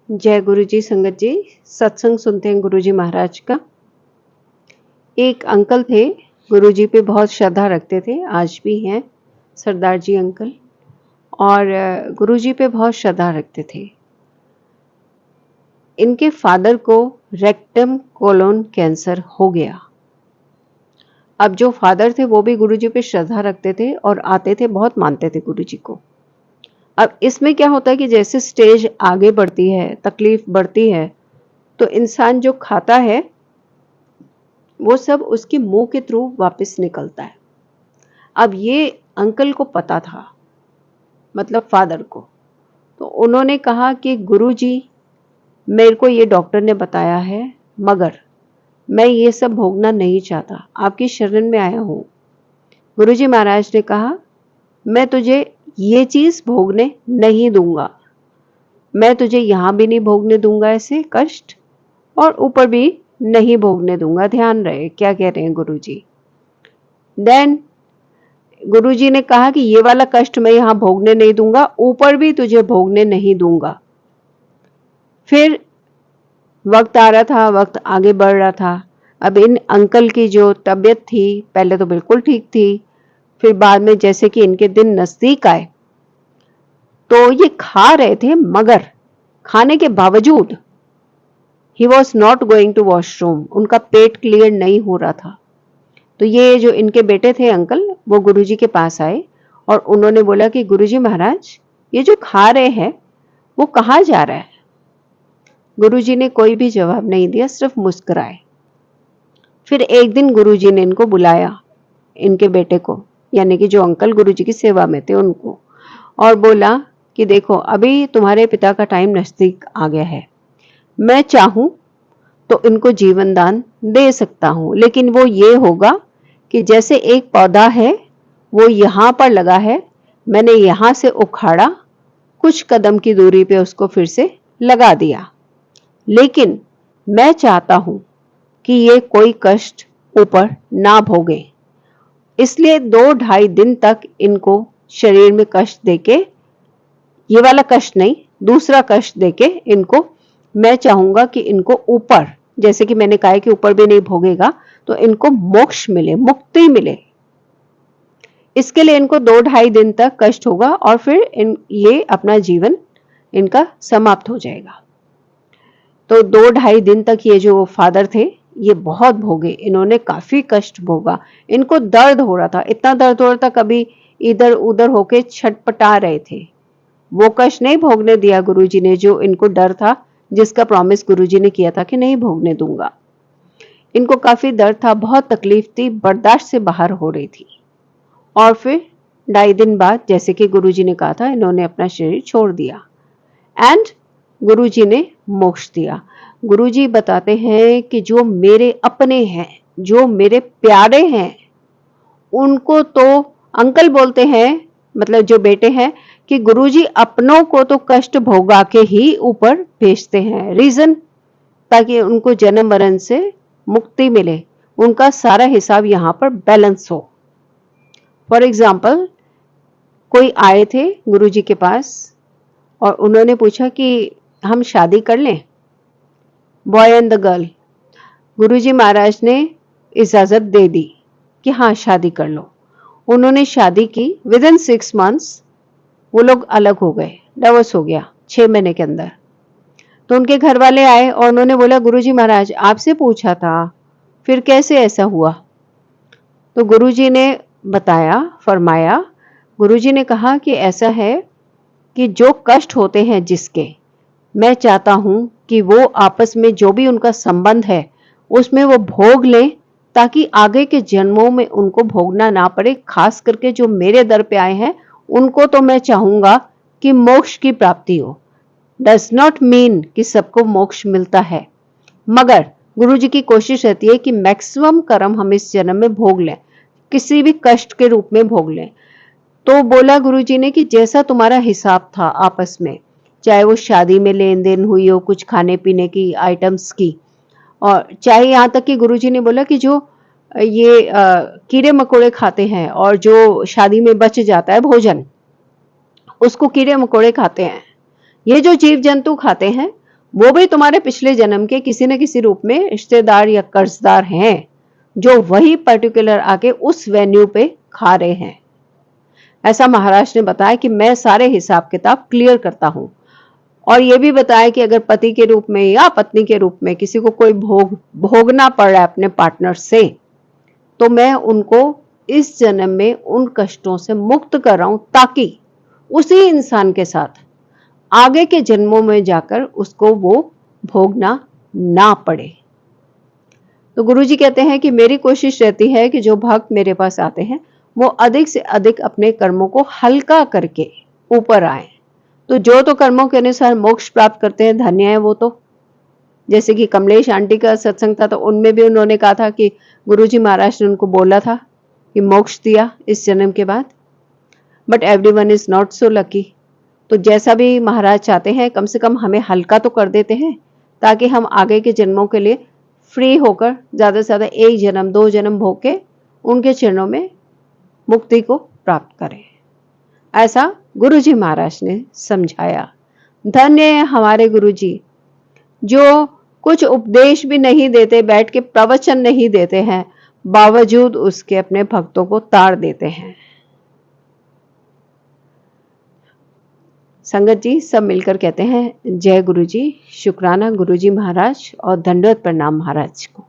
जय गुरु जी। संगत जी, सत्संग सुनते हैं गुरु जी महाराज का। एक अंकल थे, गुरु जी पे बहुत श्रद्धा रखते थे, आज भी हैं सरदार जी अंकल, और गुरु जी पे बहुत श्रद्धा रखते थे। इनके फादर को रेक्टम कोलोन कैंसर हो गया। अब जो फादर थे वो भी गुरु जी पे श्रद्धा रखते थे और आते थे, बहुत मानते थे गुरु जी को। अब इसमें क्या होता है कि जैसे स्टेज आगे बढ़ती है, तकलीफ बढ़ती है, तो इंसान जो खाता है वो सब उसके मुंह के थ्रू वापस निकलता है। अब ये अंकल को पता था, मतलब फादर को, तो उन्होंने कहा कि गुरुजी, मेरे को ये डॉक्टर ने बताया है, मगर मैं ये सब भोगना नहीं चाहता, आपकी शरण में आया हूं। गुरुजी महाराज ने कहा, मैं तुझे ये चीज भोगने नहीं दूंगा, मैं तुझे यहां भी नहीं भोगने दूंगा ऐसे कष्ट, और ऊपर भी नहीं भोगने दूंगा। ध्यान रहे क्या कह रहे हैं गुरुजी। देन गुरुजी ने कहा कि ये वाला कष्ट मैं यहां भोगने नहीं दूंगा, ऊपर भी तुझे भोगने नहीं दूंगा। फिर वक्त आ रहा था, वक्त आगे बढ़ रहा था। अब इन अंकल की जो तबीयत थी, पहले तो बिल्कुल ठीक थी, फिर बाद में जैसे कि इनके दिन नजदीक आए तो ये खा रहे थे, मगर खाने के बावजूद ही was not going to washroom, उनका पेट क्लियर नहीं हो रहा था। तो ये जो इनके बेटे थे अंकल, वो गुरुजी के पास आए और उन्होंने बोला कि गुरुजी महाराज, ये जो खा रहे हैं वो कहाँ जा रहा है। गुरुजी ने कोई भी जवाब नहीं दिया, सिर्फ मुस्कुराए। फिर एक दिन गुरुजी ने इनको बुलाया, इनके बेटे को, यानी कि जो अंकल गुरुजी की सेवा में थे उनको, और बोला कि देखो, अभी तुम्हारे पिता का टाइम नजदीक आ गया है, मैं चाहूं तो इनको जीवन दान दे सकता हूं, लेकिन वो ये होगा कि जैसे एक पौधा है वो यहां पर लगा है, मैंने यहां से उखाड़ा, कुछ कदम की दूरी पे उसको फिर से लगा दिया, लेकिन मैं चाहता हूं कि ये कोई कष्ट ऊपर ना भोगे, इसलिए 2-2.5 दिन तक इनको शरीर में कष्ट देके, ये वाला कष्ट नहीं, दूसरा कष्ट देके इनको, मैं चाहूंगा कि इनको ऊपर, जैसे कि मैंने कहा कि ऊपर भी नहीं भोगेगा, तो इनको मोक्ष मिले, मुक्ति मिले। इसके लिए इनको 2-2.5 दिन तक कष्ट होगा और फिर ये अपना जीवन इनका समाप्त हो जाएगा। तो 2-2.5 दिन तक ये जो फादर थे ये बहुत भोगे, इन्होंने काफी कष्ट भोगा, इनको दर्द हो रहा था, इतना दर्द हो रहा था, कभी इधर उधर होके छटपटा रहे थे। वो कष्ट नहीं भोगने दिया गुरुजी ने, जो इनको डर था, जिसका प्रॉमिस गुरुजी ने किया था कि नहीं भोगने दूंगा। इनको काफी दर्द था, बहुत तकलीफ थी, बर्दाश्त से बाहर हो रही थी। और फिर 2.5 दिन बाद, जैसे कि गुरुजी ने कहा था, इन्होंने अपना शरीर छोड़ दिया एंड गुरुजी ने मोक्ष दिया। गुरुजी बताते हैं कि जो मेरे अपने हैं, जो मेरे प्यारे हैं, उनको तो अंकल बोलते हैं, मतलब जो बेटे हैं, कि गुरुजी अपनों को तो कष्ट भोगा के ही ऊपर भेजते हैं। रीजन, ताकि उनको जन्म मरण से मुक्ति मिले, उनका सारा हिसाब यहां पर बैलेंस हो। फॉर एग्जाम्पल, कोई आए थे गुरुजी के पास और उन्होंने पूछा कि हम शादी कर लें, बॉय एंड द गर्ल। गुरुजी महाराज ने इजाजत दे दी कि हाँ शादी कर लो। उन्होंने शादी की, विद इन 6 months वो लोग अलग हो गए, डिवोर्स हो गया 6 महीने के अंदर। तो उनके घर वाले आए और उन्होंने बोला, गुरुजी महाराज आपसे पूछा था, फिर कैसे ऐसा हुआ। तो गुरुजी ने बताया, फरमाया, गुरुजी ने कहा कि ऐसा है कि जो कष्ट होते हैं जिसके, मैं चाहता हूं कि वो आपस में जो भी उनका संबंध है उसमें वो भोग लें, ताकि आगे के जन्मों में उनको भोगना ना पड़े। खास करके जो मेरे दर पे आए हैं उनको तो मैं चाहूंगा कि मोक्ष की प्राप्ति हो। डज नॉट मीन कि सबको मोक्ष मिलता है, मगर गुरुजी की कोशिश रहती है कि मैक्सिमम कर्म हम इस जन्म में भोग लें, किसी भी कष्ट के रूप में भोग लें। तो बोला गुरुजी ने कि जैसा तुम्हारा हिसाब था आपस में, चाहे वो शादी में लेन देन हुई हो, कुछ खाने पीने की आइटम्स की, और चाहे यहाँ तक कि गुरुजी ने बोला कि जो ये कीड़े मकोड़े खाते हैं और जो शादी में बच जाता है भोजन, उसको कीड़े मकोड़े खाते हैं, ये जो जीव जंतु खाते हैं वो भी तुम्हारे पिछले जन्म के किसी न किसी रूप में रिश्तेदार या कर्जदार हैं, जो वही पर्टिकुलर आके उस वेन्यू पे खा रहे हैं। ऐसा महाराज ने बताया कि मैं सारे हिसाब किताब क्लियर करता हूं, और ये भी बताया कि अगर पति के रूप में या पत्नी के रूप में किसी को कोई भोगना पड़ रहा है अपने पार्टनर से, तो मैं उनको इस जन्म में उन कष्टों से मुक्त कर रहा हूं, ताकि उसी इंसान के साथ आगे के जन्मों में जाकर उसको वो भोगना ना पड़े। तो गुरुजी कहते हैं कि मेरी कोशिश रहती है कि जो भक्त मेरे पास आते हैं वो अधिक से अधिक अपने कर्मों को हल्का करके ऊपर आए। तो जो तो कर्मों के अनुसार मोक्ष प्राप्त करते हैं, धन्य है वो तो। जैसे कि कमलेश आंटी का सत्संग था, तो उनमें भी उन्होंने कहा था कि गुरुजी महाराज ने उनको बोला था कि मोक्ष दिया इस जन्म के बाद। But everyone is not so lucky. तो जैसा भी महाराज चाहते हैं, कम से कम हमें हल्का तो कर देते हैं, ताकि हम आगे के जन्मों के लिए फ्री होकर ज्यादा से ज्यादा एक जन्म 2 जन्म भोग के उनके चरणों में मुक्ति को प्राप्त करें। ऐसा गुरुजी महाराज ने समझाया। धन्य है हमारे गुरुजी, जो कुछ उपदेश भी नहीं देते, बैठ के प्रवचन नहीं देते हैं, बावजूद उसके अपने भक्तों को तार देते हैं। संगत जी सब मिलकर कहते हैं जय गुरुजी, शुक्राना गुरुजी महाराज और दंडवत प्रणाम महाराज को।